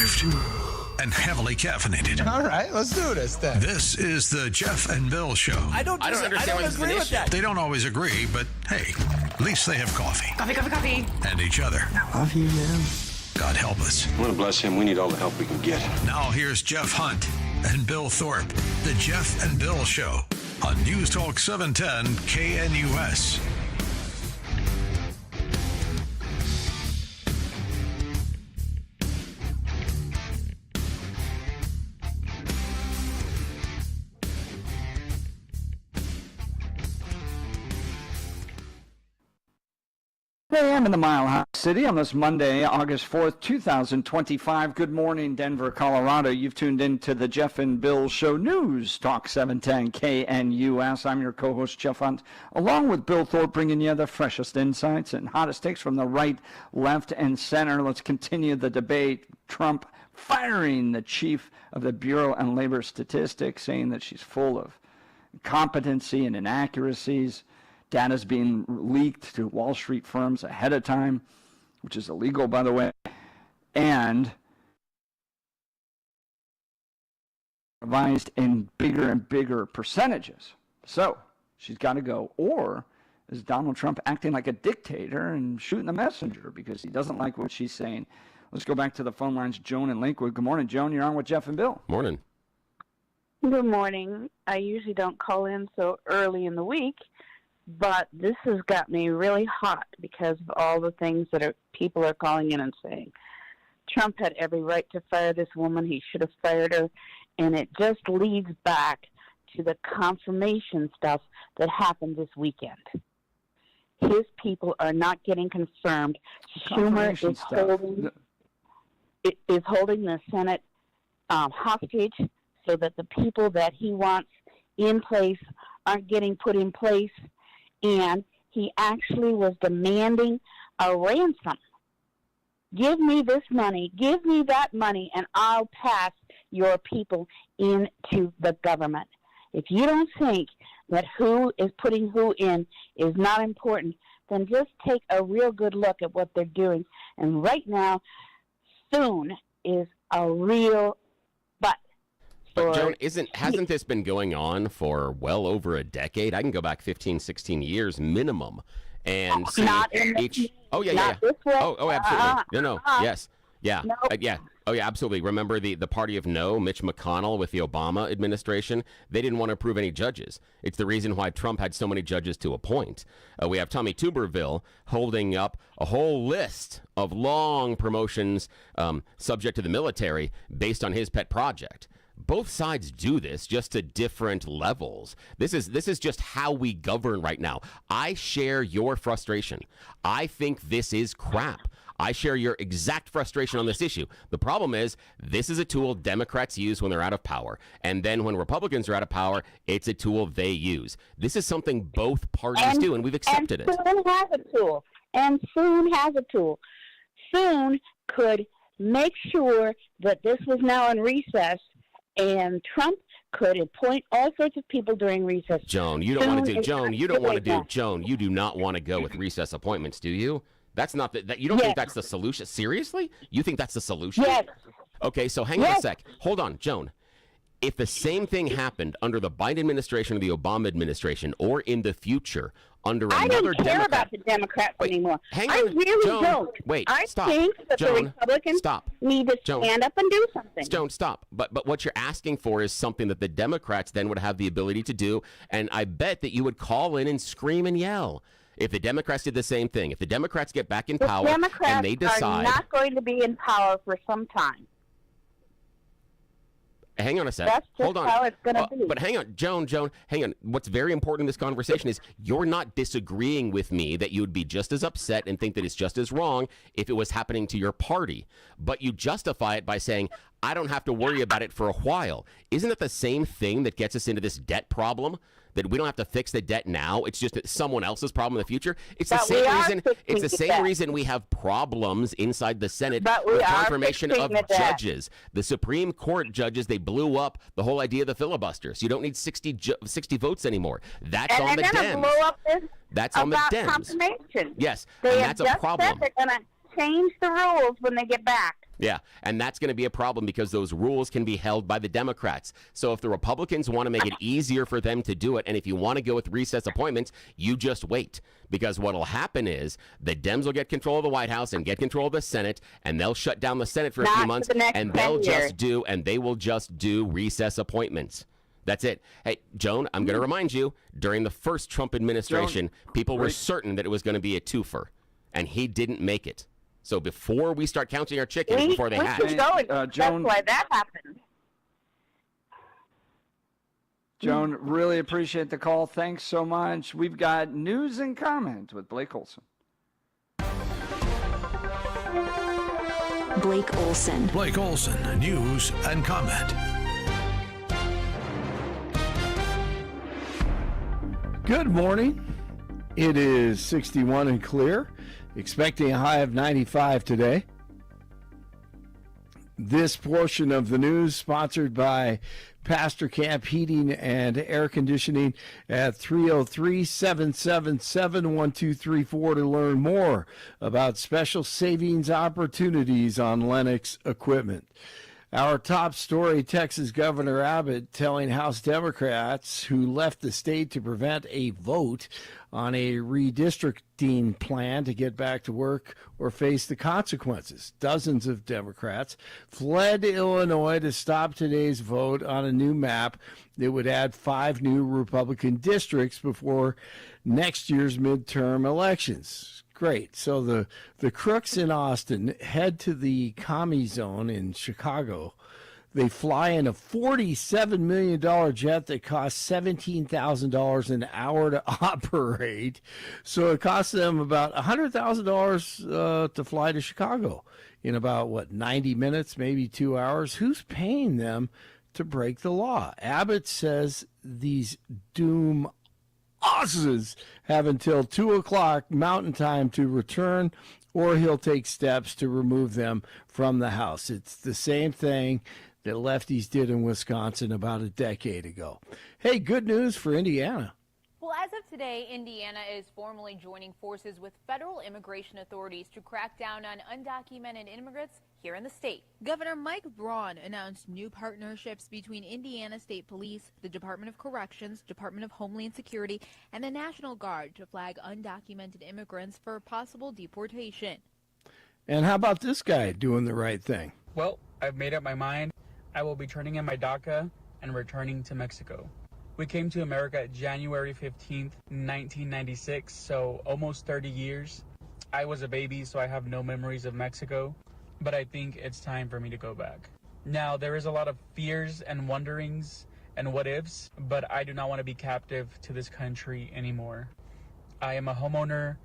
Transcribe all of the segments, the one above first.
arrived and heavily caffeinated. All right, let's do this then. This is the Jeff and Bill Show. I don't agree with that. They don't always agree, but hey, at least they have coffee. Coffee. And each other. Love you, man. God help us. I want to bless him. We need all the help we can get. Now here's Jeff Hunt and Bill Thorpe. The Jeff and Bill Show on News Talk 710 KNUS. Hey, I'm in the Mile High City on this Monday, August 4th, 2025. Good morning, Denver, Colorado. You've tuned in to the Jeff and Bill Show, News Talk 710 KNUS. I'm your co-host, Jeff Hunt, along with Bill Thorpe, bringing you the freshest insights and hottest takes from the right, left, and center. Let's continue the debate. Trump firing the chief of the Bureau of Labor Statistics, saying that she's full of incompetency and inaccuracies. Data's being leaked to Wall Street firms ahead of time, which is illegal, by the way, and revised in bigger and bigger percentages. So she's got to go. Or is Donald Trump acting like a dictator and shooting the messenger because he doesn't like what she's saying? Let's go back to the phone lines. Joan in Lakewood. Good morning, Joan. You're on with Jeff and Bill. Morning. Good morning. I usually don't call in so early in the week, but this has got me really hot because of all the things that people are calling in and saying. Trump had every right to fire this woman. He should have fired her. And it just leads back to the confirmation stuff that happened this weekend. His people are not getting confirmed. Schumer is holding the Senate hostage so that the people that he wants in place aren't getting put in place. And he actually was demanding a ransom. Give me this money, give me that money, and I'll pass your people into the government. If you don't think that who is putting who in is not important, then just take a real good look at what they're doing. And right now, soon is a real butt. But Joan, hasn't this been going on for well over a decade? I can go back 15, 16 years minimum. And see each... Oh, yeah. Oh, absolutely. Yes. Yeah. No. Yeah. Oh, yeah, absolutely. Remember the party of no, Mitch McConnell with the Obama administration? They didn't want to approve any judges. It's the reason why Trump had so many judges to appoint. We have Tommy Tuberville holding up a whole list of long promotions subject to the military based on his pet project. Both sides do this, just to different levels. This is just how we govern right now. I share your frustration. I think this is crap. I share your exact frustration on this issue. The problem is, this is a tool Democrats use when they're out of power. And then when Republicans are out of power, it's a tool they use. This is something both parties do, and we've accepted it. Soon has a tool. And soon has a tool. Soon could make sure that this was now in recess, and Trump could appoint all sorts of people during recess. Joan, you don't want to do. Joan, you don't want to do. Joan, you do not want to go with recess appointments, do you? That's not that. You don't think that's the solution? Seriously? You think that's the solution? Yes. Okay, so hang on a sec. Hold on, Joan. If the same thing happened under the Biden administration or the Obama administration, or in the future under another Democrat... I don't care about the Democrats anymore. Hang on, I really Joan, don't. Wait, I stop. think that Joan, the Republicans need to stand up and do something. Joan, stop. But what you're asking for is something that the Democrats then would have the ability to do, and I bet that you would call in and scream and yell. If the Democrats did the same thing, if the Democrats get back in power and they decide... The Democrats are not going to be in power for some time. Hang on a sec. That's just Hold on. how it's going to be. But hang on, Joan, hang on. What's very important in this conversation is you're not disagreeing with me that you would be just as upset and think that it's just as wrong if it was happening to your party. But you justify it by saying, I don't have to worry about it for a while. Isn't that the same thing that gets us into this debt problem? That we don't have to fix the debt now. It's just someone else's problem in the future. It's the same reason. It's the same reason we have problems inside the Senate with confirmation of judges. The Supreme Court judges, they blew up the whole idea of the filibusters. You don't need 60 votes anymore. That's on the Dems. Blow up this that's on the Dems. Confirmation. Yes, and that's a problem. change the rules when they get back. Yeah, and that's going to be a problem because those rules can be held by the Democrats. So if the Republicans want to make it easier for them to do it, and if you want to go with recess appointments, you just wait. Because what will happen is the Dems will get control of the White House and get control of the Senate, and they'll shut down the Senate for a few months, and they will just do recess appointments. That's it. Hey, Joan, I'm going to remind you, during the first Trump administration, people were certain that it was going to be a twofer, and he didn't make it. So before we start counting our chickens before they hatch. Joan, that's why that happened. Joan, really appreciate the call. Thanks so much. We've got news and comment with Blake Olson. Blake Olson. Blake Olson, news and comment. Good morning. It is 61 and clear. Expecting a high of 95 today. This portion of the news sponsored by Pastor Camp Heating and Air Conditioning at 303-777-1234 to learn more about special savings opportunities on Lennox equipment. Our top story, Texas Governor Abbott telling House Democrats who left the state to prevent a vote on a redistricting plan to get back to work or face the consequences. Dozens of Democrats fled Illinois to stop today's vote on a new map that would add 5 new Republican districts before next year's midterm elections. Great. So the crooks in Austin head to the commie zone in Chicago. They fly in a $47 million jet that costs $17,000 an hour to operate. So it costs them about $100,000 to fly to Chicago in about, 90 minutes, maybe 2 hours. Who's paying them to break the law? Abbott says these doom Aussies have until 2 o'clock Mountain Time to return, or he'll take steps to remove them from the House. It's the same thing that lefties did in Wisconsin about a decade ago. Hey, good news for Indiana. Well, as of today, Indiana is formally joining forces with federal immigration authorities to crack down on undocumented immigrants here in the state. Governor Mike Braun announced new partnerships between Indiana State Police, the Department of Corrections, Department of Homeland Security, and the National Guard to flag undocumented immigrants for possible deportation. And how about this guy doing the right thing? Well, I've made up my mind. I will be turning in my DACA and returning to Mexico. We came to America January 15th, 1996, so almost 30 years. I was a baby, so I have no memories of Mexico, but I think it's time for me to go back. Now, there is a lot of fears and wonderings and what ifs, but I do not want to be captive to this country anymore. I am a homeowner,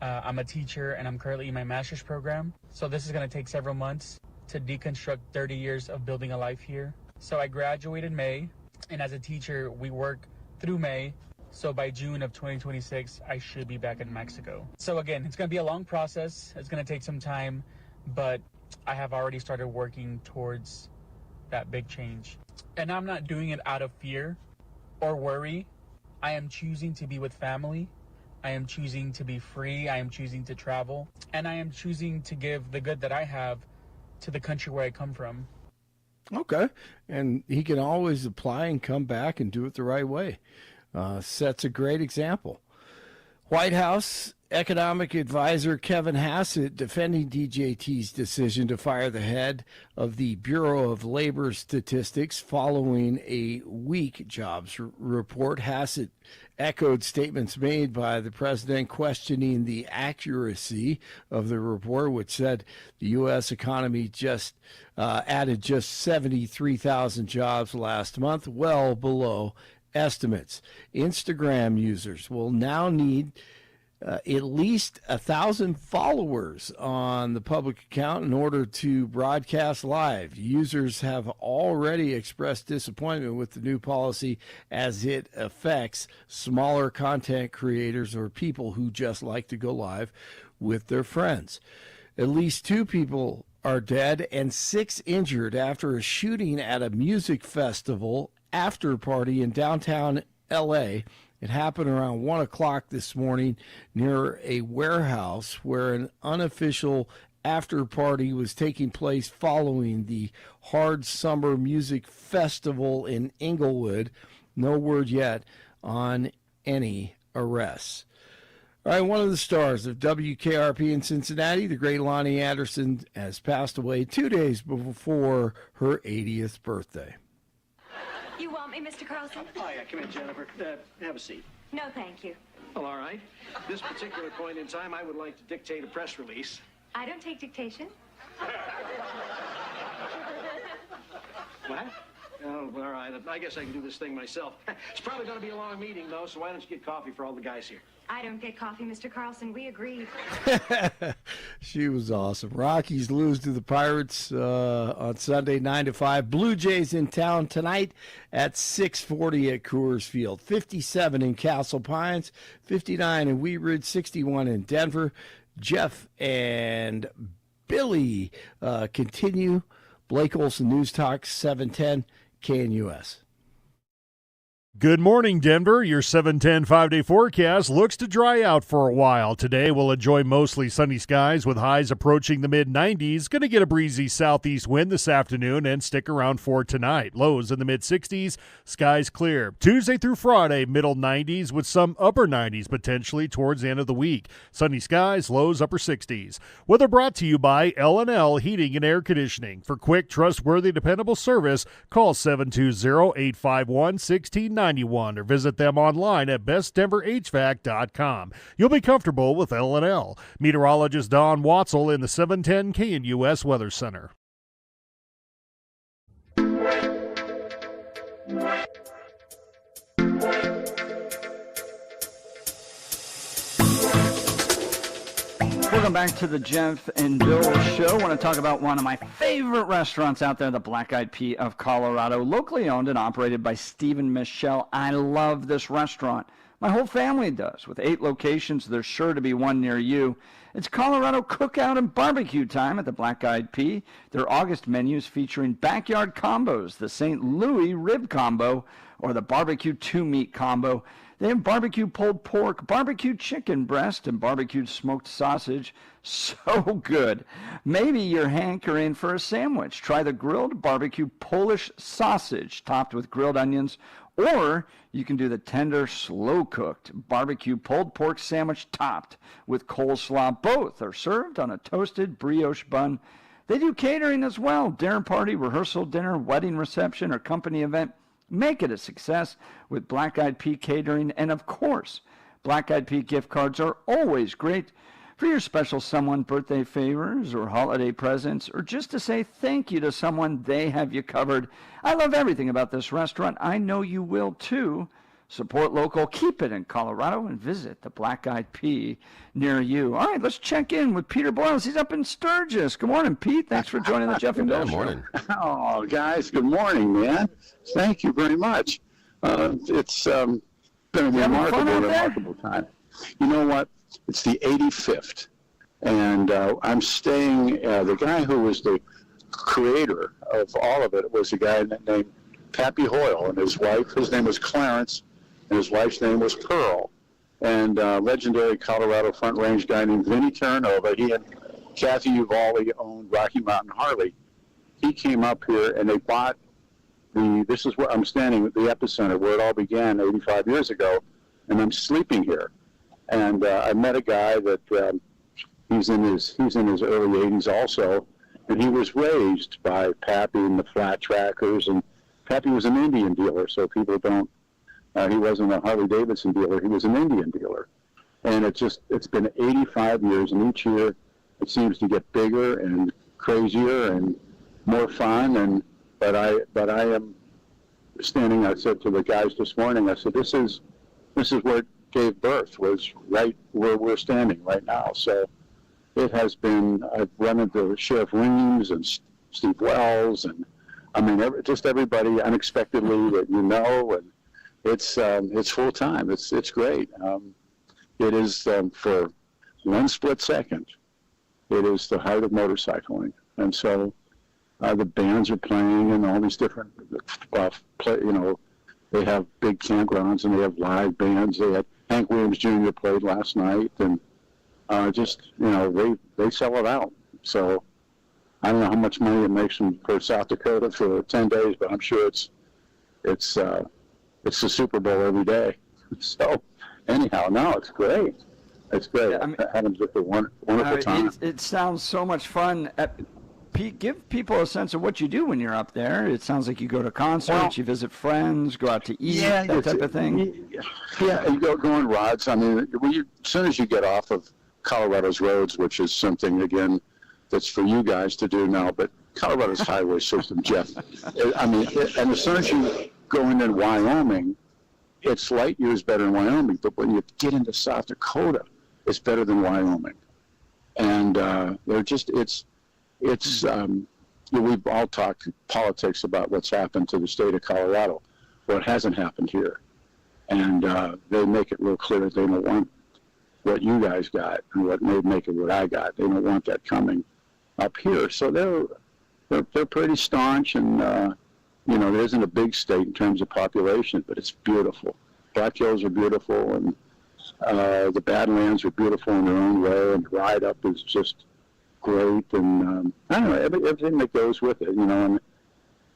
I'm a teacher, and I'm currently in my master's program, so this is going to take several months to deconstruct 30 years of building a life here. So I graduated in May. And as a teacher, we work through May. So by June of 2026, I should be back in Mexico. So again, it's going to be a long process. It's going to take some time, but I have already started working towards that big change. And I'm not doing it out of fear or worry. I am choosing to be with family. I am choosing to be free. I am choosing to travel. And I am choosing to give the good that I have to the country where I come from. Okay. And he can always apply and come back and do it the right way. Sets a great example. White House Economic Advisor Kevin Hassett defending DJT's decision to fire the head of the Bureau of Labor Statistics following a weak jobs report. Hassett echoed statements made by the president questioning the accuracy of the report, which said the U.S. economy just added just 73,000 jobs last month, well below estimates. Instagram users will now need at least 1,000 followers on the public account in order to broadcast live. Users have already expressed disappointment with the new policy as it affects smaller content creators or people who just like to go live with their friends. At least 2 people are dead and 6 injured after a shooting at a music festival after party in downtown L.A. It happened around 1 o'clock this morning near a warehouse where an unofficial after party was taking place following the Hard Summer Music Festival in Inglewood. No word yet on any arrests. All right, one of the stars of WKRP in Cincinnati, the great Lonnie Anderson, has passed away 2 days before her 80th birthday. You want me, Mr. Carlson? Oh, yeah, come in, Jennifer. Have a seat. No, thank you. Well, all right. This particular point in time, I would like to dictate a press release. I don't take dictation. What? Oh, all right. I guess I can do this thing myself. It's probably going to be a long meeting, though, so why don't you get coffee for all the guys here? I don't get coffee, Mr. Carlson. We agreed. She was awesome. Rockies lose to the Pirates on Sunday, 9-5. Blue Jays in town tonight at 6:40 at Coors Field. 57 in Castle Pines, 59 in Wheat Ridge, 61 in Denver. Jeff and Billy continue. Blake Olson, News Talk 710 KNUS. Good morning, Denver. Your 710 5-day forecast looks to dry out for a while. Today, we'll enjoy mostly sunny skies with highs approaching the mid-90s. Going to get a breezy southeast wind this afternoon and stick around for tonight. Lows in the mid-60s, skies clear. Tuesday through Friday, middle 90s with some upper 90s potentially towards the end of the week. Sunny skies, lows upper 60s. Weather brought to you by L&L Heating and Air Conditioning. For quick, trustworthy, dependable service, call 720-851-1690. Or visit them online at bestdenverhvac.com. You'll be comfortable with L&L. Meteorologist Don Watzel in the 710 KNUS Weather Center. Welcome back to the Jeff and Bill Show. I want to talk about one of my favorite restaurants out there, the Black Eyed Pea of Colorado, locally owned and operated by Steve and Michelle. I love this restaurant. My whole family does. With 8 locations, there's sure to be one near you. It's Colorado cookout and barbecue time at the Black Eyed Pea. Their August menus featuring backyard combos, the St. Louis rib combo, or the barbecue 2-meat combo. They have barbecue pulled pork, barbecue chicken breast, and barbecued smoked sausage. So good. Maybe you're hankering for a sandwich. Try the grilled barbecue Polish sausage topped with grilled onions, or you can do the tender, slow-cooked barbecue pulled pork sandwich topped with coleslaw. Both are served on a toasted brioche bun. They do catering as well. Dinner party, rehearsal dinner, wedding reception, or company event. Make it a success with Black Eyed Pea Catering. And, of course, Black Eyed Pea gift cards are always great for your special someone, birthday favors or holiday presents, or just to say thank you to someone. They have you covered. I love everything about this restaurant. I know you will, too. Support local, keep it in Colorado, and visit the Black Eyed Pea near you. All right, let's check in with Peter Boyles. He's up in Sturgis. Good morning, Pete. Thanks for joining the Jeff and Bill Show. Good morning. Oh, guys, good morning, man. Thank you very much. It's been a remarkable time. You know what? It's the 85th, and I'm staying, the guy who was the creator of all of it was a guy named Pappy Hoyle, and his wife, his name was Clarence, and his wife's name was Pearl. And legendary Colorado Front Range guy named Vinnie Terranova, he and Kathy Uvalde owned Rocky Mountain Harley. He came up here, and they bought this is where I'm standing at the epicenter, where it all began 85 years ago, and I'm sleeping here. And I met a guy that he's in his early 80s also, and he was raised by Pappy and the Flat Trackers, and Pappy was an Indian dealer, so people don't, he wasn't a Harley-Davidson dealer, he was an Indian dealer. And it's been 85 years, and each year it seems to get bigger and crazier and more fun. But I am standing, I said to the guys this morning, I said, this is where it gave birth, was right where we're standing right now. So it has been, I've run into Sheriff Reams and Steve Wells, and I mean, just everybody unexpectedly that you know, and it's full time. It's great. It is for one split second. It is the heart of motorcycling, and so the bands are playing, and all these different they have big campgrounds and they have live bands. They had Hank Williams Jr. played last night, and they sell it out. So I don't know how much money it makes for South Dakota for 10 days, but I'm sure it's the Super Bowl every day. So anyhow, no, it's great. It's great. Yeah, I mean, having just a wonderful time. It sounds so much fun. Pete, give people a sense of what you do when you're up there. It sounds like you go to concerts, you visit friends, go out to eat, that type of thing. Yeah, you go on rides. I mean, as soon as you get off of Colorado's roads, which is something, again, that's for you guys to do now, but Colorado's highway system, Jeff, I mean, and as soon as you go into Wyoming, it's light years better than Wyoming, but when you get into South Dakota, it's better than Wyoming. And they're just, we've all talked politics about what's happened to the state of Colorado. Well, it hasn't happened here. And they make it real clear they don't want what you guys got and what may make it what I got. They don't want that coming up here. So they're pretty staunch, and there isn't a big state in terms of population, but it's beautiful. Black Hills are beautiful, and the Badlands are beautiful in their own way, and the ride up is just great, and I don't know, everything that goes with it, and I'm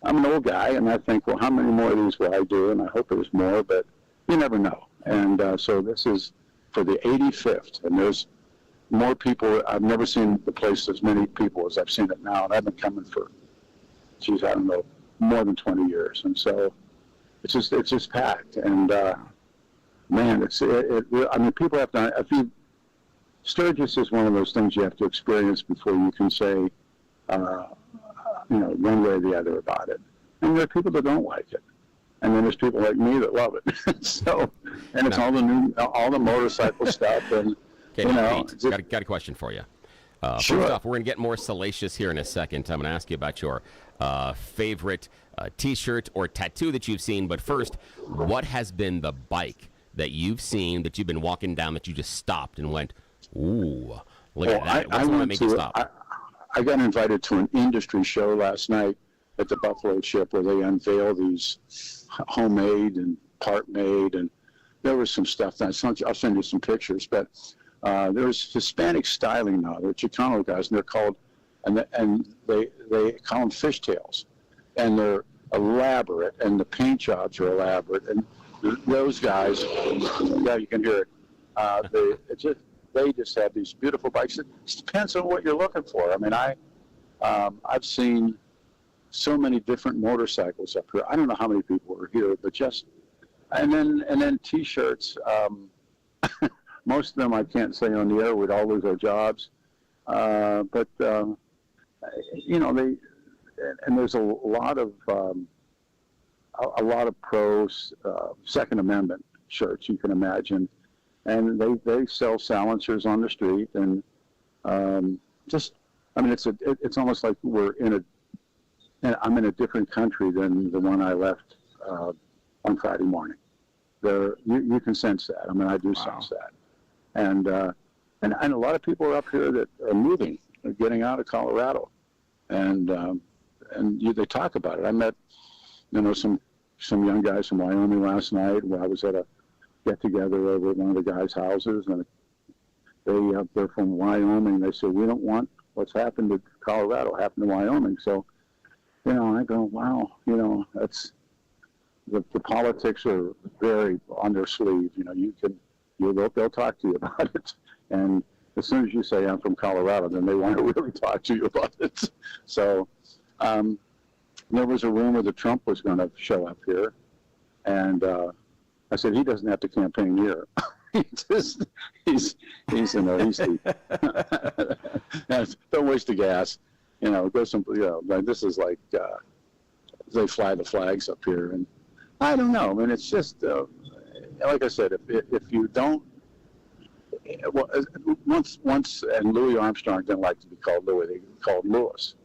an old guy, and I think, well, how many more of these will I do? And I hope there's more, but you never know. And so this is for the 85th, and there's more people. I've never seen the place as many people as I've seen it now, and I've been coming for, I don't know, more than 20 years, and so it's just packed, and man, I mean, people have to. Sturgis is one of those things you have to experience before you can say, one way or the other about it. And there are people that don't like it, and then there's people like me that love it. So, and it's all the motorcycle stuff, and Pete, got a question for you. Sure. First off, we're gonna get more salacious here in a second. I'm gonna ask you about your favorite T-shirt or tattoo that you've seen. But first, what has been the bike that you've seen that you've been walking down that you just stopped and went, ooh, look at that? What's the one that made you stop? I got invited to an industry show last night at the Buffalo Ship where they unveil these homemade and part-made, and there was some stuff. I'll send you some pictures, but there's Hispanic styling now. They're Chicano guys, and they're called, and they call them fishtails, and they're elaborate, and the paint jobs are elaborate, and those guys, yeah, you can hear it. They just have these beautiful bikes. It depends on what you're looking for. I mean, I've seen so many different motorcycles up here. I don't know how many people are here, but and then T-shirts. Most of them I can't say on the air. We'd all lose our jobs. But there's a lot of pros Second Amendment shirts you can imagine. And they sell silencers on the street, and it's almost like I'm in a different country than the one I left on Friday morning. You can sense that. I mean, I do sense that, and a lot of people are up here that are moving, are getting out of Colorado, and they talk about it. I met some young guys from Wyoming last night. Where I was at a get together over at one of the guys' houses, and they're from Wyoming. They said, we don't want what's happened to Colorado happen to Wyoming. So, I go, wow, that's the politics are very on their sleeve. They'll talk to you about it, and as soon as you say I'm from Colorado, then they want to really talk to you about it. So, there was a rumor that Trump was going to show up here, and I said, he doesn't have to campaign here. He's don't waste the gas. Go some, this is like, they fly the flags up here. And I don't know. I mean, it's just, like I said, if you don't, once, and Louis Armstrong didn't like to be called Louis, they called Louis.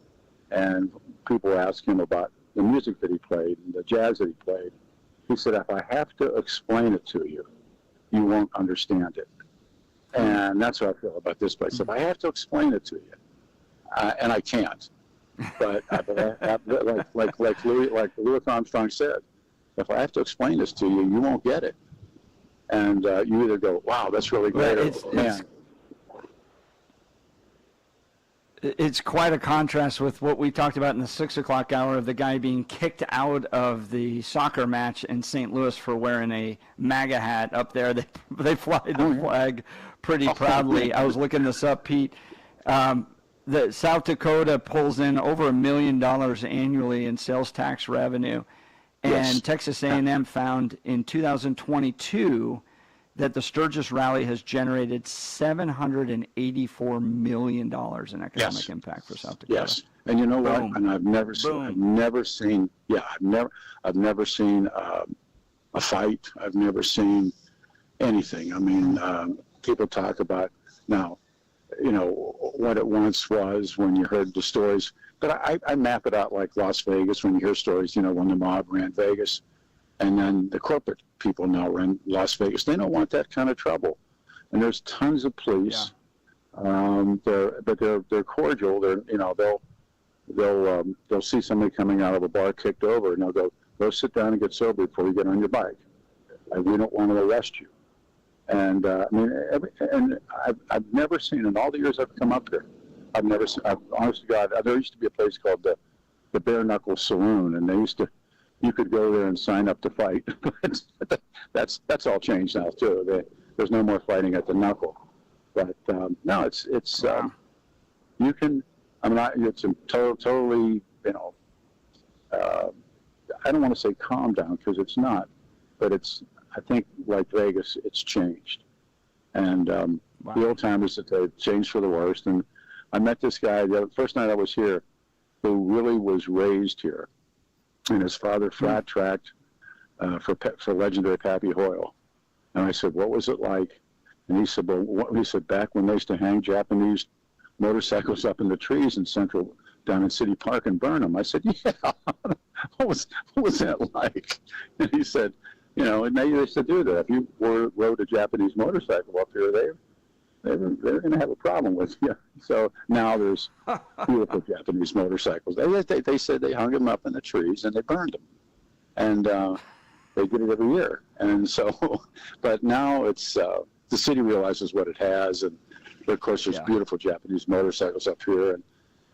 And people asked him about the music that he played and the jazz that he played. He said, if I have to explain it to you, you won't understand it. And that's how I feel about this place. If I have to explain it to you, and I can't, but like Louis Armstrong said, if I have to explain this to you, you won't get it. And you either go, wow, that's really great, or man. It's quite a contrast with what we talked about in the 6 o'clock hour of the guy being kicked out of the soccer match in St. Louis for wearing a MAGA hat up there. They fly the flag pretty proudly. I was looking this up, Pete. The South Dakota pulls in over $1 million annually in sales tax revenue. And Yes. Texas A&M found in 2022 that the Sturgis rally has generated $784 million in economic impact for South Dakota. Yes, and you know what? Boom. And I've never seen a fight. I've never seen anything. I mean, people talk about now, you know, what it once was when you heard the stories. But I map it out like Las Vegas when you hear stories, you know, when the mob ran Vegas. And then the corporate people now run Las Vegas. They don't want that kind of trouble. And there's tons of police. Yeah. They're cordial. They'll see somebody coming out of a bar kicked over, and they'll go sit down and get sober before you get on your bike. We don't want to arrest you. And I've never seen in all the years I've come up here. Honest to God, there used to be a place called the Bare Knuckle Saloon, and you could go there and sign up to fight. that's all changed now too. There's no more fighting at the knuckle. But no, it's you can. I mean, it's a totally, you know. I don't want to say calm down because it's not, but I think like Vegas, it's changed, and the old timers that they changed for the worst. And I met this guy the first night I was here, who really was raised here. And his father flat tracked for legendary Pappy Hoyle. And I said, "What was it like?" And he said, back when they used to hang Japanese motorcycles up in the trees in down in City Park and burn them." I said, "Yeah, what was that like?" And he said, "You know, and they used to do that. If you rode a Japanese motorcycle up here, they're going to have a problem with you." So now there's beautiful Japanese motorcycles. They said they hung them up in the trees and they burned them, and they did it every year. And so, but now it's the city realizes what it has, and of course there's beautiful Japanese motorcycles up here,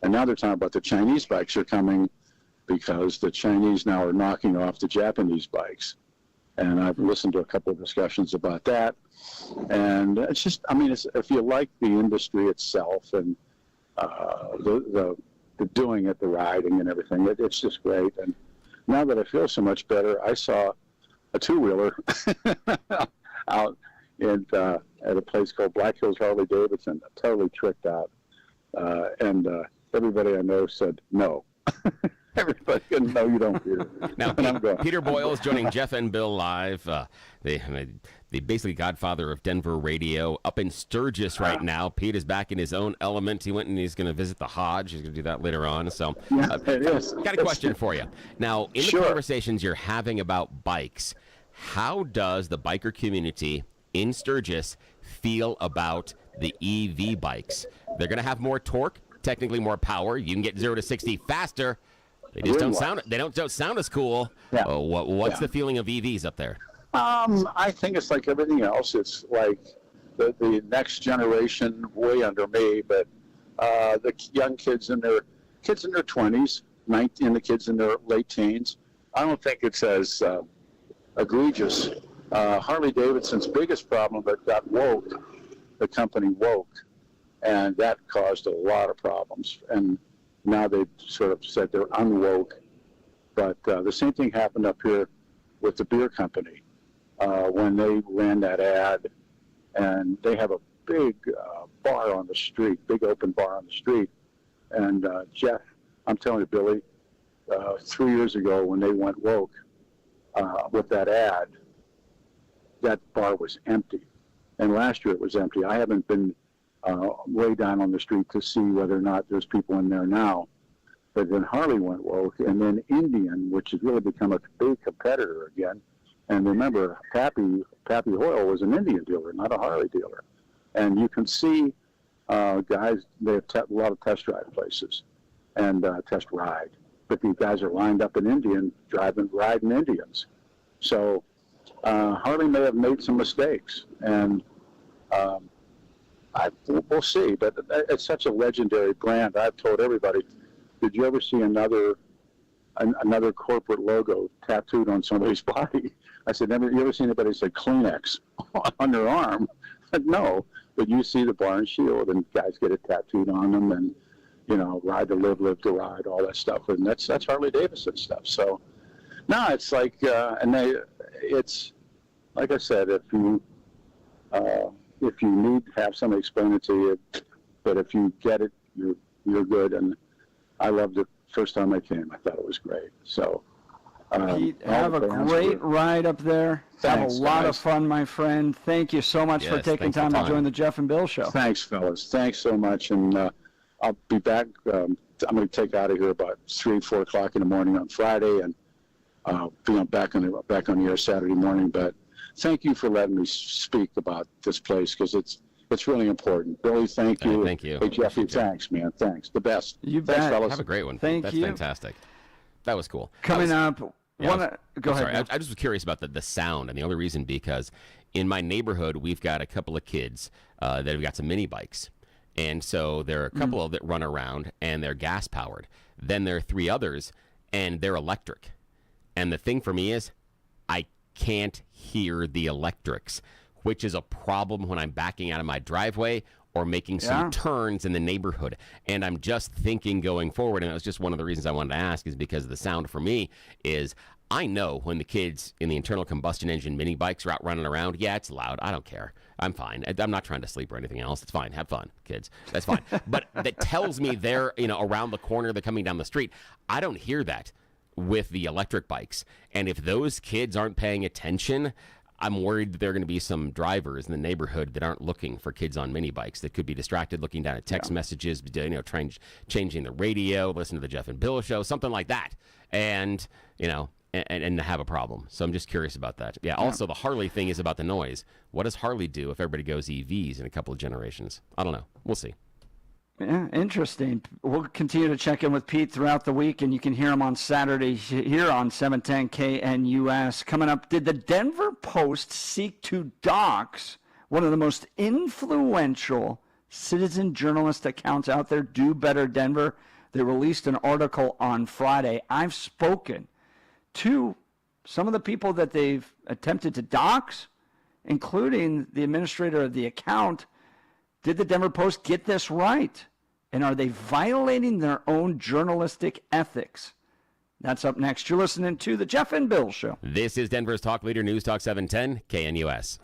and now they're talking about the Chinese bikes are coming because the Chinese now are knocking off the Japanese bikes. And I've listened to a couple of discussions about that. And it's just, I mean, if you like the industry itself and the doing it, the riding and everything, it's just great. And now that I feel so much better, I saw a two-wheeler out at a place called Black Hills Harley Davidson, totally tricked out. And everybody I know said no. Everybody, no, you don't, Peter. Now, Peter Boyle is joining Jeff and Bill live, the basically godfather of Denver radio, up in Sturgis right now. Pete is back in his own element. He went and he's going to visit the Hodge. He's going to do that later on. So, got a question for you. Now, in the conversations you're having about bikes, how does the biker community in Sturgis feel about the EV bikes? They're going to have more torque, technically more power. You can get 0 to 60 faster. They just don't sound. They don't sound as cool. Yeah. What's the feeling of EVs up there? I think it's like everything else. It's like the next generation, way under me, but the young kids in their 20s, and the kids in their late teens. I don't think it's as egregious. Harley Davidson's biggest problem that got woke, the company woke, and that caused a lot of problems. And now they've sort of said they're unwoke. But the same thing happened up here with the beer company when they ran that ad. And they have a big bar on the street, big open bar on the street. And Jeff, I'm telling you, Billy, 3 years ago when they went woke with that ad, that bar was empty. And last year it was empty. I haven't been way down on the street to see whether or not there's people in there now. But then Harley went woke, and then Indian, which has really become a big competitor again. And remember, Pappy Hoyle was an Indian dealer, not a Harley dealer. And you can see guys, they have a lot of test drive places and test ride. But these guys are lined up in Indian, riding Indians. So Harley may have made some mistakes. And we'll see. But it's such a legendary brand. I've told everybody, did you ever see another corporate logo tattooed on somebody's body? I said, you ever seen anybody say Kleenex on their arm? No, but you see the bar and shield, and guys get it tattooed on them, and ride to live to ride, all that stuff, and that's Harley Davidson stuff. So, no, it's like, it's like I said, if you need to have somebody explain it to you, but if you get it, you're good. And I loved it first time I came. I thought it was great. So. Pete, have a great ride up there. Thanks, have a lot of fun, my friend. Thank you so much for taking time to join the Jeff and Bill Show. Thanks, fellas. Thanks so much. And I'll be back. I'm going to take out of here about 4 o'clock in the morning on Friday, and be back on the air Saturday morning. But thank you for letting me speak about this place, because it's really important. Billy, thank you. Thank you. Hey, Jeffy, thanks, man. Thanks. The best. You thanks, bet. fellas. Have a great one. Thank That's you. fantastic. That was cool. Coming up. Go ahead. Sorry, I just was curious about the sound, and the only reason because in my neighborhood we've got a couple of kids that have got some mini bikes, and so there are a couple of that run around and they're gas powered. Then there are 3 others and they're electric. And the thing for me is I can't hear the electrics, which is a problem when I'm backing out of my driveway or making some turns in the neighborhood. And I'm just thinking going forward, and it was just one of the reasons I wanted to ask, is because the sound for me is, I know when the kids in the internal combustion engine mini bikes are out running around, yeah, it's loud. I don't care. I'm fine. I'm not trying to sleep or anything else. It's fine. Have fun, kids. That's fine. But that tells me they're, around the corner, they're coming down the street. I don't hear that with the electric bikes. And if those kids aren't paying attention, I'm worried that there are going to be some drivers in the neighborhood that aren't looking for kids on mini bikes that could be distracted looking down at text messages, changing the radio, listen to the Jeff and Bill Show, something like that, and and have a problem. So I'm just curious about that. Yeah. Also, the Harley thing is about the noise. What does Harley do if everybody goes EVs in a couple of generations? I don't know. We'll see. Yeah, interesting. We'll continue to check in with Pete throughout the week, and you can hear him on Saturday here on 710 KNUS. Coming up, did the Denver Post seek to dox one of the most influential citizen journalist accounts out there, Do Better Denver? They released an article on Friday. I've spoken to some of the people that they've attempted to dox, including the administrator of the account. Did the Denver Post get this right? And are they violating their own journalistic ethics? That's up next. You're listening to The Jeff and Bill Show. This is Denver's Talk Leader News Talk 710 KNUS.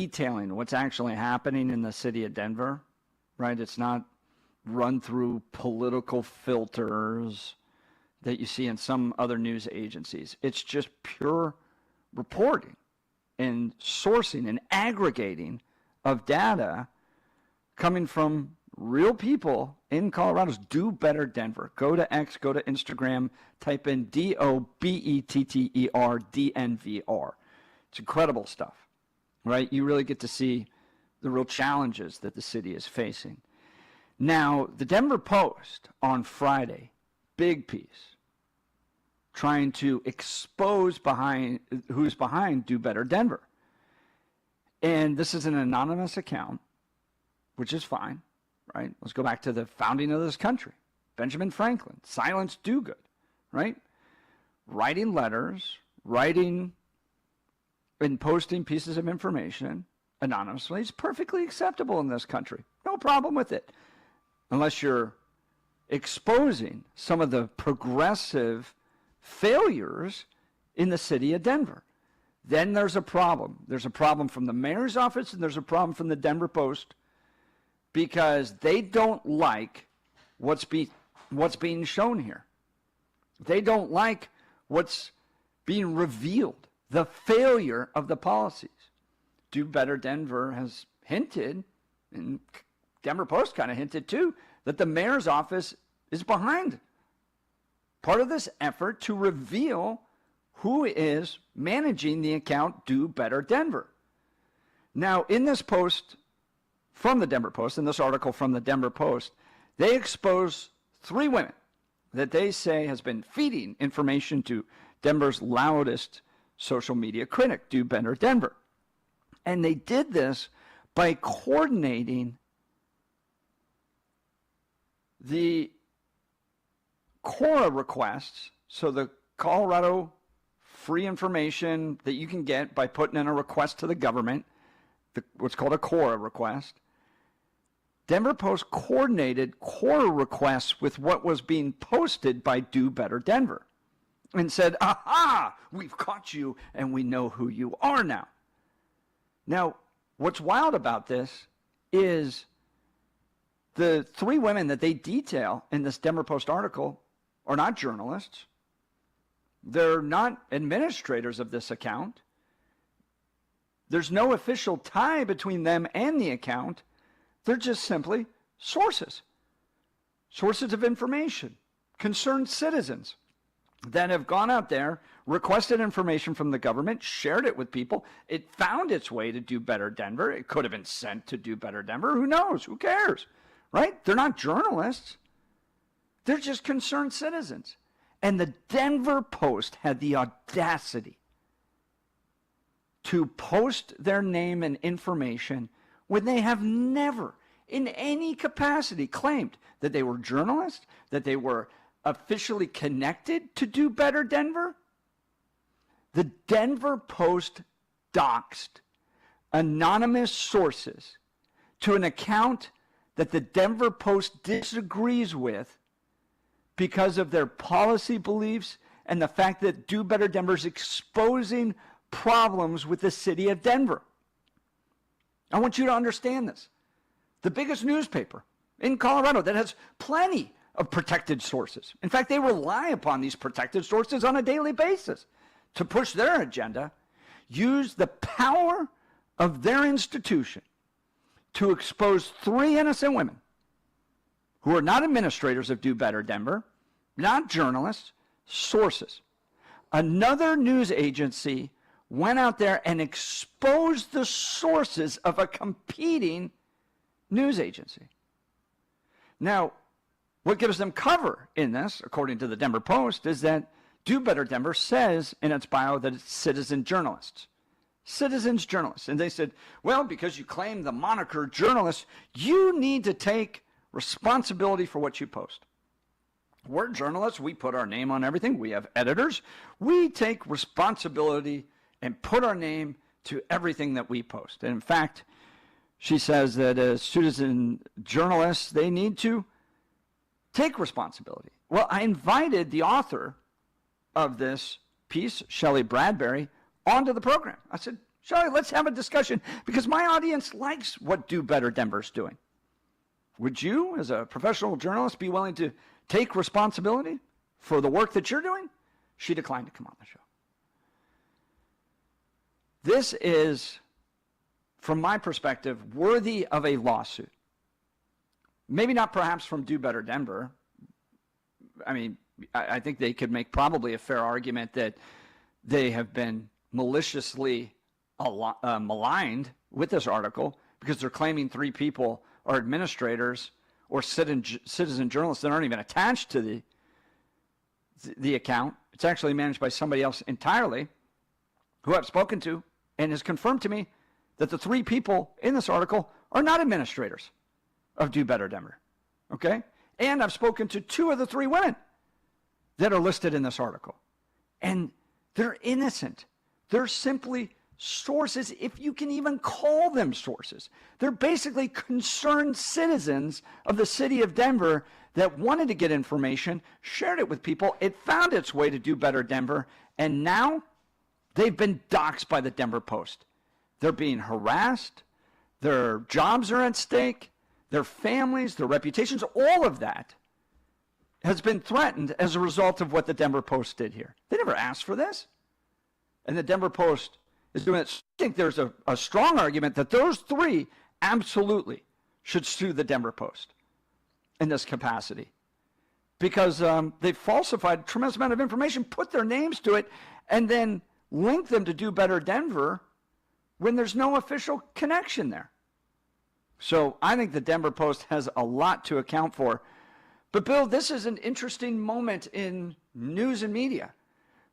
detailing what's actually happening in the city of Denver, right? It's not run through political filters that you see in some other news agencies. It's just pure reporting and sourcing and aggregating of data coming from real people in Colorado's Do Better Denver. Go to X, go to Instagram, type in DOBETTER It's incredible stuff, right? You really get to see the real challenges that the city is facing. Now, the Denver Post on Friday, big piece, trying to expose who's behind Do Better Denver. And this is an anonymous account, which is fine, right? Let's go back to the founding of this country. Benjamin Franklin, silence do good, right? Writing letters, writing and posting pieces of information anonymously is perfectly acceptable in this country. No problem with it. Unless you're exposing some of the progressive failures in the city of Denver. Then there's a problem. There's a problem from the mayor's office and there's a problem from the Denver Post because they don't like what's being shown here. They don't like what's being revealed, the failure of the policies. Do Better Denver has hinted, and Denver Post kind of hinted too, that the mayor's office is behind part of this effort to reveal who is managing the account Do Better Denver. Now, in this post from the Denver Post, in this article from the Denver Post, they expose 3 women that they say has been feeding information to Denver's loudest social media critic, Do Better Denver. And they did this by coordinating the CORA requests, so the Colorado free information that you can get by putting in a request to the government, what's called a CORA request. Denver Post coordinated CORA requests with what was being posted by Do Better Denver and said, aha, we've caught you and we know who you are now. Now, what's wild about this is the 3 women that they detail in this Denver Post article are not journalists. They're not administrators of this account. There's no official tie between them and the account. They're just simply sources of information, concerned citizens that have gone out there, requested information from the government, shared it with people. It found its way to Do Better Denver. It could have been sent to Do Better Denver. Who knows? Who cares? Right? They're not journalists. They're just concerned citizens. And the Denver Post had the audacity to post their name and information when they have never, in any capacity, claimed that they were journalists, that they were officially connected to Do Better Denver. The Denver Post doxed anonymous sources to an account that the Denver Post disagrees with because of their policy beliefs and the fact that Do Better Denver is exposing problems with the city of Denver. I want you to understand this. The biggest newspaper in Colorado that has plenty of protected sources. In fact, they rely upon these protected sources on a daily basis to push their agenda, use the power of their institution to expose 3 innocent women who are not administrators of Do Better Denver, not journalists, sources. Another news agency went out there and exposed the sources of a competing news agency. Now, what gives them cover in this, according to the Denver Post, is that Do Better Denver says in its bio that it's citizen journalists. Citizens journalists. And they said, well, because you claim the moniker journalist, you need to take responsibility for what you post. We're journalists. We put our name on everything. We have editors. We take responsibility and put our name to everything that we post. And in fact, she says that as citizen journalists, they need to take responsibility. Well, I invited the author of this piece, Shelley Bradbury, onto the program. I said, Shall we? Let's have a discussion, because my audience likes what Do Better Denver's doing. Would you, as a professional journalist, be willing to take responsibility for the work that you're doing? She declined to come on the show. This is, from my perspective, worthy of a lawsuit. Maybe not perhaps from Do Better Denver. I mean, I think they could make probably a fair argument that they have been maliciously maligned with this article, because they're claiming 3 people are administrators or citizen journalists that aren't even attached to the account. It's actually managed by somebody else entirely, who I've spoken to and has confirmed to me that the 3 people in this article are not administrators of Do Better Denver. Okay? And I've spoken to 2 of the 3 women that are listed in this article. And they're innocent. They're simply sources, if you can even call them sources. They're basically concerned citizens of the city of Denver that wanted to get information, shared it with people. It found its way to Do Better Denver, and now they've been doxxed by the Denver Post. They're being harassed. Their jobs are at stake. Their families, their reputations, all of that has been threatened as a result of what the Denver Post did here. They never asked for this. And the Denver Post is doing it. I think there's a strong argument that those 3 absolutely should sue the Denver Post in this capacity, because they've falsified a tremendous amount of information, put their names to it, and then link them to Do Better Denver when there's no official connection there. So I think the Denver Post has a lot to account for. But Bill, this is an interesting moment in news and media,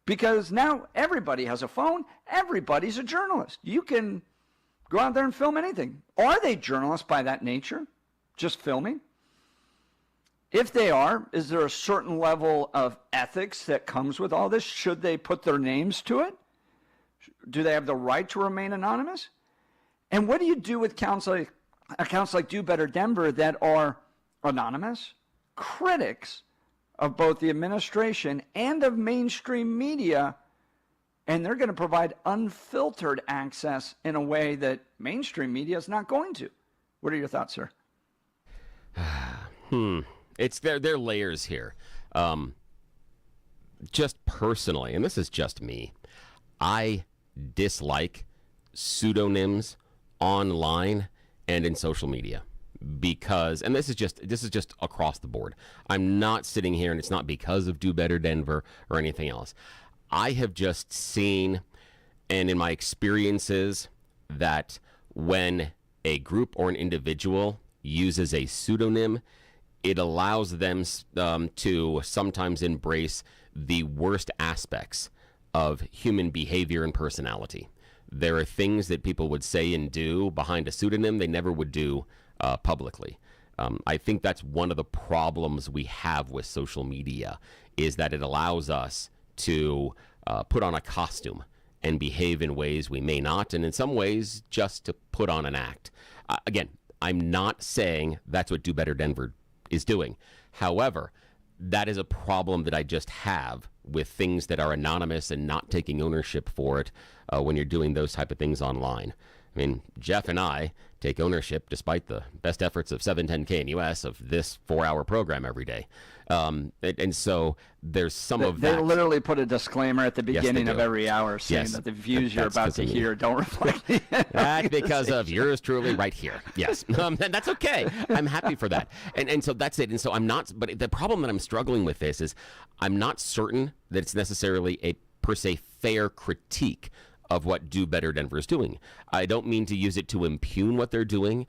because now everybody has a phone. Everybody's a journalist. You can go out there and film anything. Are they journalists by that nature, just filming? If they are, is there a certain level of ethics that comes with all this? Should they put their names to it? Do they have the right to remain anonymous? And what do you do with accounts like Do Better Denver that are anonymous, critics of both the administration and of mainstream media, and they're going to provide unfiltered access in a way that mainstream media is not going to? What are your thoughts, sir? It's there are layers here. Just personally, and this is just me, I dislike pseudonyms online and in social media, because, and this is just across the board. I'm not sitting here, and it's not because of Do Better Denver or anything else. I have just seen, and in my experiences, that when a group or an individual uses a pseudonym, it allows them to sometimes embrace the worst aspects of human behavior and personality. There are things that people would say and do behind a pseudonym they never would do publicly. I think that's one of the problems we have with social media, is that it allows us to put on a costume and behave in ways we may not, and in some ways just to put on an act. Again, I'm not saying that's what Do Better Denver is doing. However, that is a problem that I just have with things that are anonymous and not taking ownership for it when you're doing those type of things online. I mean, Jeff and I take ownership, despite the best efforts of 710 KNUS, of this 4-hour program every day. And so there's some of that. They literally put a disclaimer at the beginning of every hour saying that the views you're about to hear don't reflect the That's because of yours truly right here. Yes. And that's okay. I'm happy for that. And so that's it. And so I'm not, but the problem that I'm struggling with this is I'm not certain that it's necessarily a per se fair critique of what Do Better Denver is doing. I don't mean to use it to impugn what they're doing,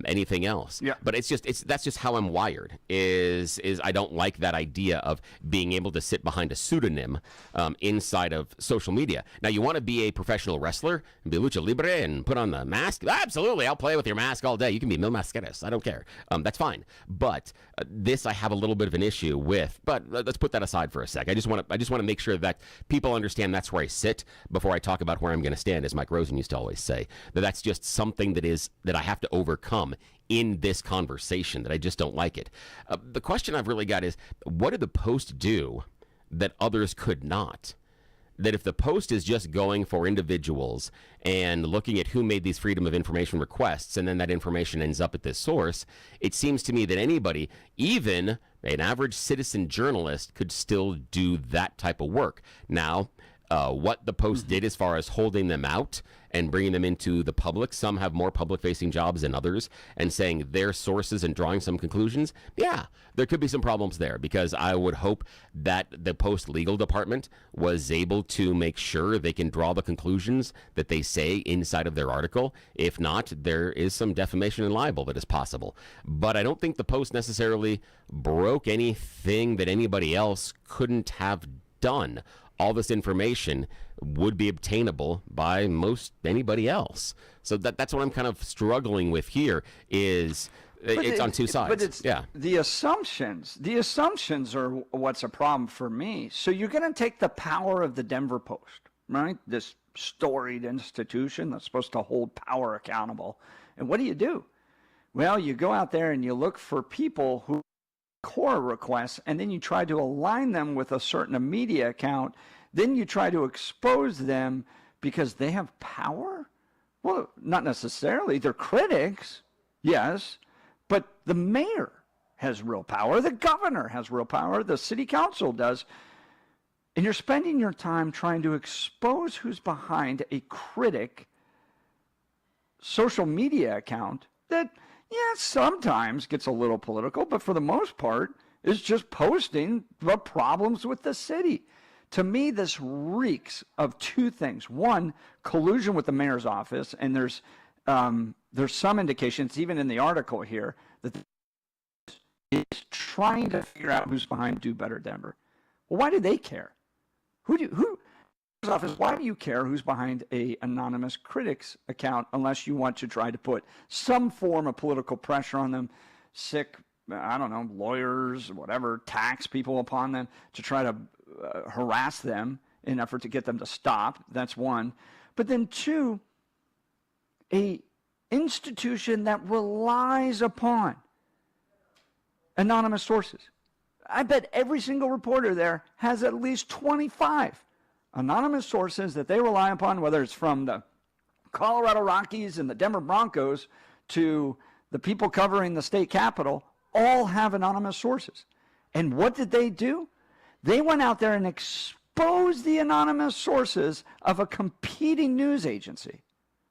anything else. Yeah. But that's just how I'm wired. Is I don't like that idea of being able to sit behind a pseudonym inside of social media. Now, you want to be a professional wrestler and be lucha libre and put on the mask? Absolutely, I'll play with your mask all day. You can be Mil Mascaras. I don't care. That's fine. But this I have a little bit of an issue with. But let's put that aside for a sec. I just want to make sure that people understand that's where I sit before I talk about where I'm going to stand, as Mike Rosen used to always say, that's just something that I have to overcome in this conversation, that I just don't like it. The question I've really got is, what did the Post do that others could not? that if the Post is just going for individuals and looking at who made these Freedom of Information requests, and then that information ends up at this source, it seems to me that anybody, even an average citizen journalist, could still do that type of work. Now, what the Post did as far as holding them out and bringing them into the public, some have more public-facing jobs than others, and saying their sources and drawing some conclusions, yeah, there could be some problems there, because I would hope that the Post legal department was able to make sure they can draw the conclusions that they say inside of their article. If not, there is some defamation and libel that is possible. But I don't think the Post necessarily broke anything that anybody else couldn't have done. All this information would be obtainable by most anybody else. So that's what I'm kind of struggling with here is it's on two sides. But it's the assumptions are what's a problem for me. So you're going to take the power of the Denver Post, right? This storied institution that's supposed to hold power accountable. And what do? Well, you go out there and you look for people who core requests, and then you try to align them with a certain media account. Then you try to expose them because they have power? Well, not necessarily. They're critics, yes, but the mayor has real power. The governor has real power. The city council does. And you're spending your time trying to expose who's behind a critic social media account that, yeah, sometimes gets a little political, but for the most part is just posting the problems with the city. To me, this reeks of two things. One, collusion with the mayor's office, and there's some indications, even in the article here, that it's trying to figure out who's behind Do Better Denver. Well, why do they care? Office, why do you care who's behind a anonymous critics account unless you want to try to put some form of political pressure on them, sick, I don't know, lawyers, whatever, tax people upon them to try to harass them in an effort to get them to stop? That's one. But then two, a institution that relies upon anonymous sources. I bet every single reporter there has at least 25 anonymous sources that they rely upon, whether it's from the Colorado Rockies and the Denver Broncos to the people covering the state capitol, all have anonymous sources. And what did they do? They went out there and exposed the anonymous sources of a competing news agency.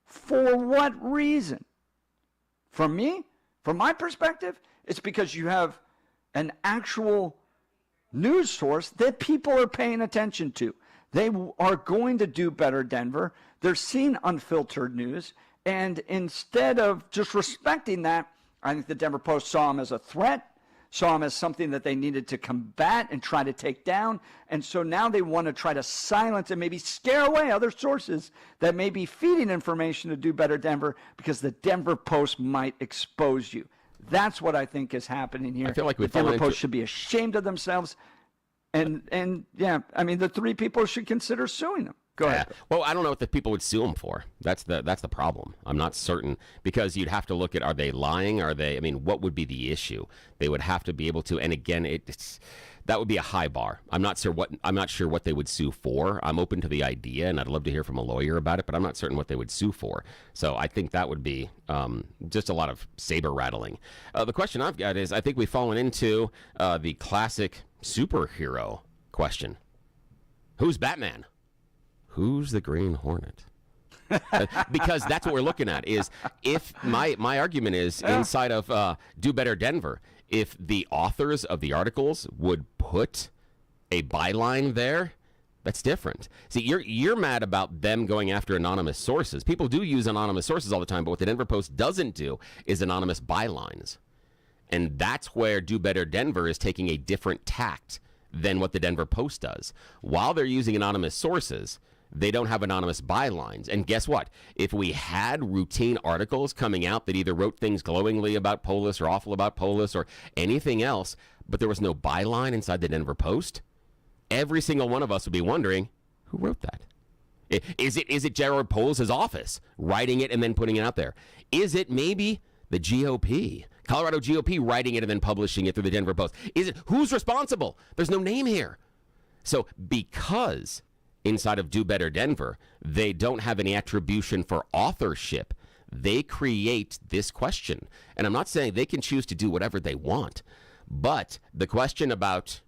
For what reason? From my perspective, it's because you have an actual news source that people are paying attention to. They are going to do better, Denver. They're seeing unfiltered news. And instead of just respecting that, I think the Denver Post saw him as a threat, saw him as something that they needed to combat and try to take down. And so now they want to try to silence and maybe scare away other sources that may be feeding information to Do Better Denver, because the Denver Post might expose you. That's what I think is happening here. I feel like the Denver Post should be ashamed of themselves. And yeah, I mean, the three people should consider suing them. Go ahead. Well, I don't know what the people would sue them for. That's the problem. I'm not certain, because you'd have to look at, are they lying? What would be the issue? They would have to be able to, and again, that would be a high bar. I'm not sure what they would sue for. I'm open to the idea, and I'd love to hear from a lawyer about it, but I'm not certain what they would sue for. So I think that would be just a lot of saber rattling. The question I've got is, I think we've fallen into the classic superhero question. Who's Batman? Who's the Green Hornet? Because that's what we're looking at. Is if my argument is inside of Do Better Denver, if the authors of the articles would put a byline there, that's different. See, you're mad about them going after anonymous sources. People do use anonymous sources all the time, but what the Denver Post doesn't do is anonymous bylines. And that's where Do Better Denver is taking a different tact than what the Denver Post does. While they're using anonymous sources, they don't have anonymous bylines. And guess what? If we had routine articles coming out that either wrote things glowingly about Polis or awful about Polis or anything else, but there was no byline inside the Denver Post, every single one of us would be wondering, who wrote that? Is it Jared Polis' office writing it and then putting it out there? Is it maybe the GOP, Colorado GOP, writing it and then publishing it through the Denver Post? Who's responsible? There's no name here. So because inside of Do Better Denver, they don't have any attribution for authorship. They create this question. And I'm not saying they can choose to do whatever they want, but the question about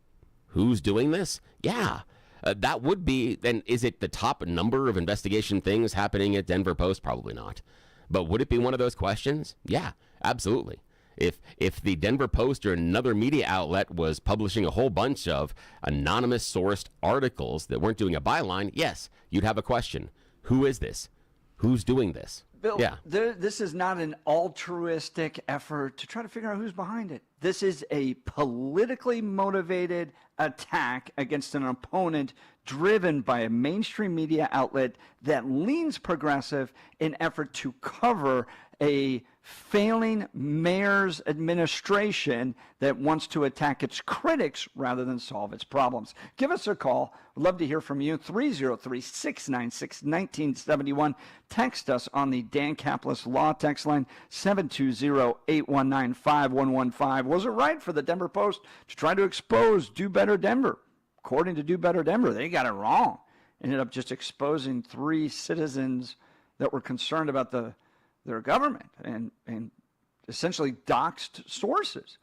who's doing this, that would be, then is it the top number of investigation things happening at Denver Post? Probably not. But would it be one of those questions? Yeah, absolutely. If the Denver Post or another media outlet was publishing a whole bunch of anonymous sourced articles that weren't doing a byline, yes, you'd have a question. Who is this? Who's doing this? Bill, this is not an altruistic effort to try to figure out who's behind it. This is a politically motivated attack against an opponent driven by a mainstream media outlet that leans progressive in effort to cover a failing mayor's administration that wants to attack its critics rather than solve its problems. Give us a call. We'd love to hear from you. 303-696-1971. Text us on the Dan Caplis Law text line, 720-819-5115. Was it right for the Denver Post to try to expose Do Better Denver? According to Do Better Denver, they got it wrong. Ended up just exposing 3 citizens that were concerned about their government and essentially doxed sources.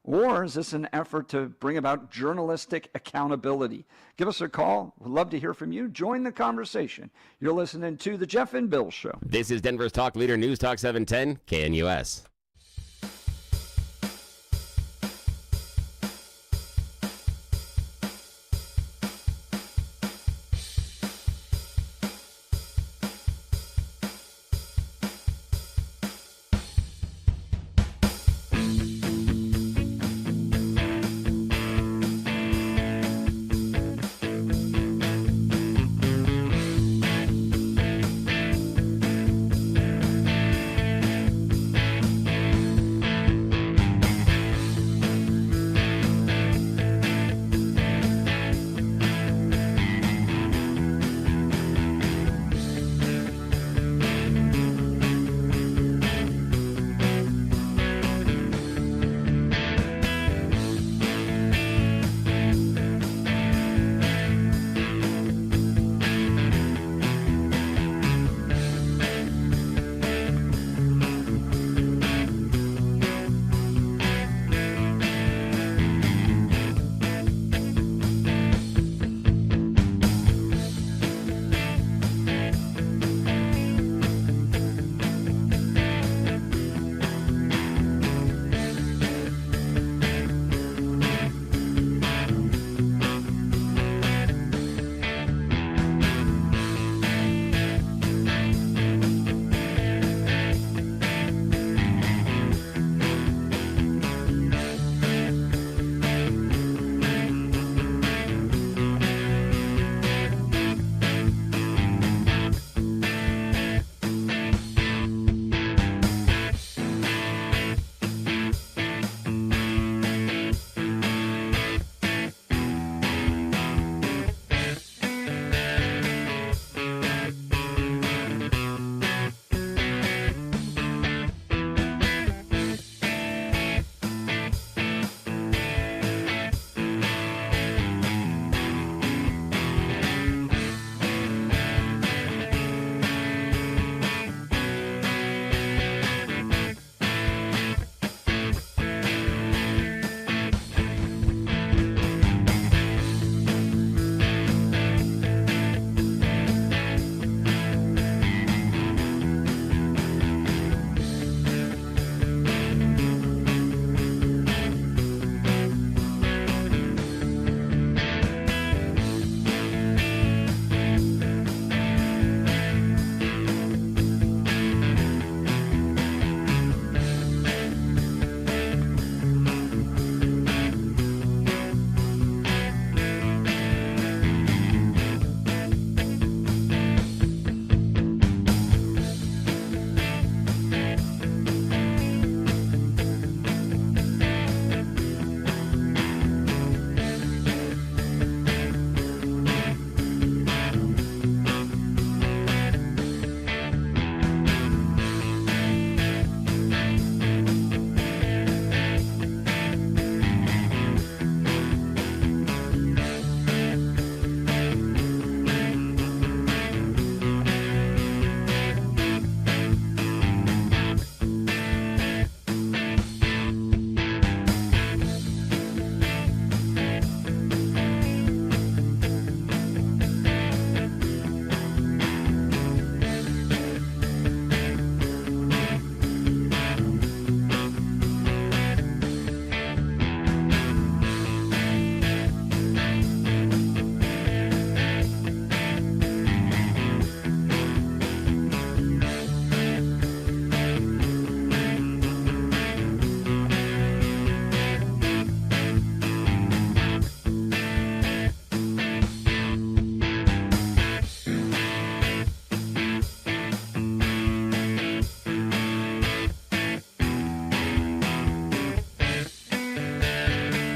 Or is this an effort to bring about journalistic accountability? Give us a call. We'd love to hear from you. Join the conversation. You're listening to The Jeff and Bill Show. This is Denver's talk leader, News Talk 710, KNUS.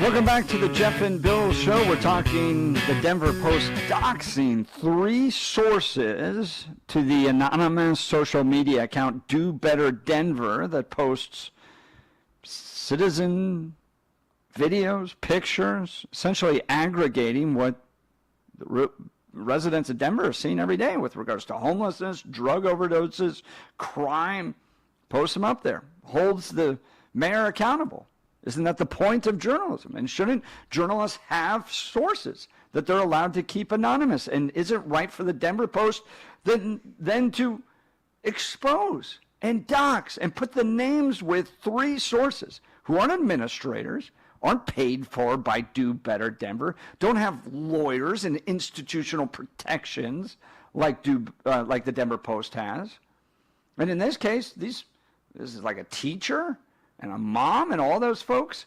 Welcome back to the Jeff and Bill Show. We're talking the Denver Post doxing 3 sources to the anonymous social media account Do Better Denver that posts citizen videos, pictures, essentially aggregating what the residents of Denver are seeing every day with regards to homelessness, drug overdoses, crime. Posts them up there. Holds the mayor accountable. Isn't that the point of journalism? And shouldn't journalists have sources that they're allowed to keep anonymous? And is it right for the Denver Post then to expose and dox and put the names with 3 sources who aren't administrators, aren't paid for by Do Better Denver, don't have lawyers and institutional protections like the Denver Post has? And in this case, this is like a teacher and a mom and all those folks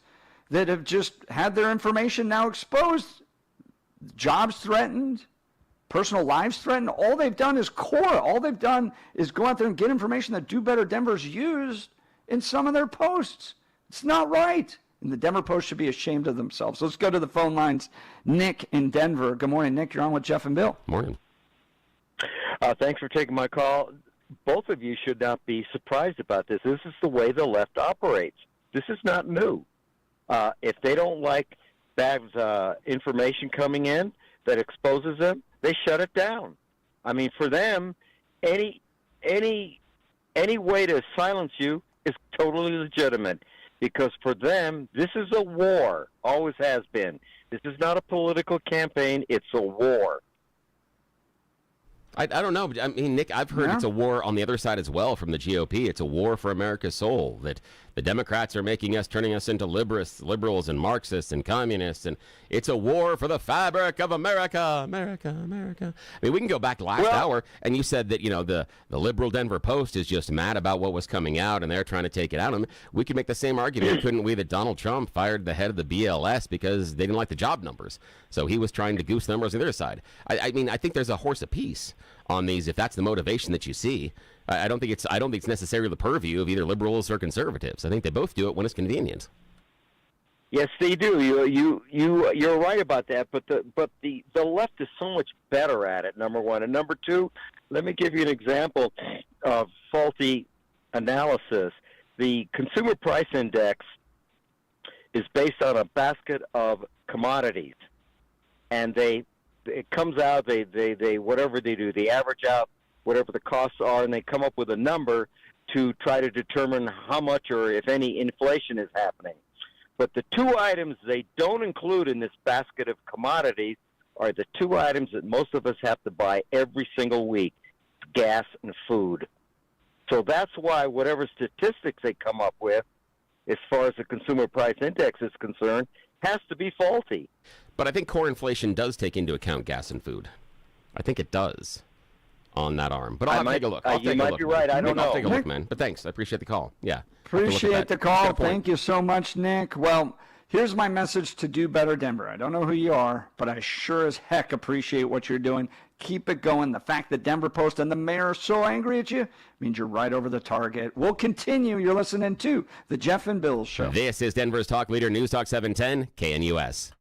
that have just had their information now exposed, jobs threatened, personal lives threatened. All they've done is all they've done is go out there and get information that Do Better Denver's used in some of their posts. It's not right. And the Denver Post should be ashamed of themselves. Let's go to the phone lines. Nick in Denver. Good morning, Nick. You're on with Jeff and Bill. Morning. Thanks for taking my call. Both of you should not be surprised about this. This is the way the left operates. This is not new. If they don't like bad information coming in that exposes them, they shut it down. I mean, for them, any way to silence you is totally legitimate, because for them, this is a war, always has been. This is not a political campaign, it's a war. I don't know. I mean, Nick, I've heard it's a war on the other side as well from the GOP. It's a war for America's soul, that the Democrats are turning us into liberals and Marxists and communists, and it's a war for the fabric of America, America, America. I mean, we can go back last hour, and you said that, the liberal Denver Post is just mad about what was coming out, and they're trying to take it out of them. We could make the same argument, couldn't we, that Donald Trump fired the head of the BLS because they didn't like the job numbers. So he was trying to goose numbers on the other side. I mean, I think there's a horse apiece on these, if that's the motivation that you see. I don't think it's necessarily the purview of either liberals or conservatives. I think they both do it when it's convenient. Yes, they do. You're right about that. But the left is so much better at it. Number one, and number two, let me give you an example of faulty analysis. The Consumer Price Index is based on a basket of commodities, and it comes out, they whatever they do, they average out whatever the costs are, and they come up with a number to try to determine how much or if any inflation is happening. But the 2 items they don't include in this basket of commodities are the 2 items that most of us have to buy every single week: gas and food. So that's why whatever statistics they come up with, as far as the Consumer Price Index is concerned, has to be faulty. But I think core inflation does take into account gas and food. I think it does on that arm. But I'll take a look. You might be right. I don't know. I'll take a look, man. But thanks. I appreciate the call. Yeah. Appreciate the call. Thank you so much, Nick. Well, here's my message to Do Better Denver. I don't know who you are, but I sure as heck appreciate what you're doing. Keep it going. The fact that Denver Post and the mayor are so angry at you means you're right over the target. We'll continue. You're listening to the Jeff and Bill Show. This is Denver's talk leader, News Talk 710, KNUS.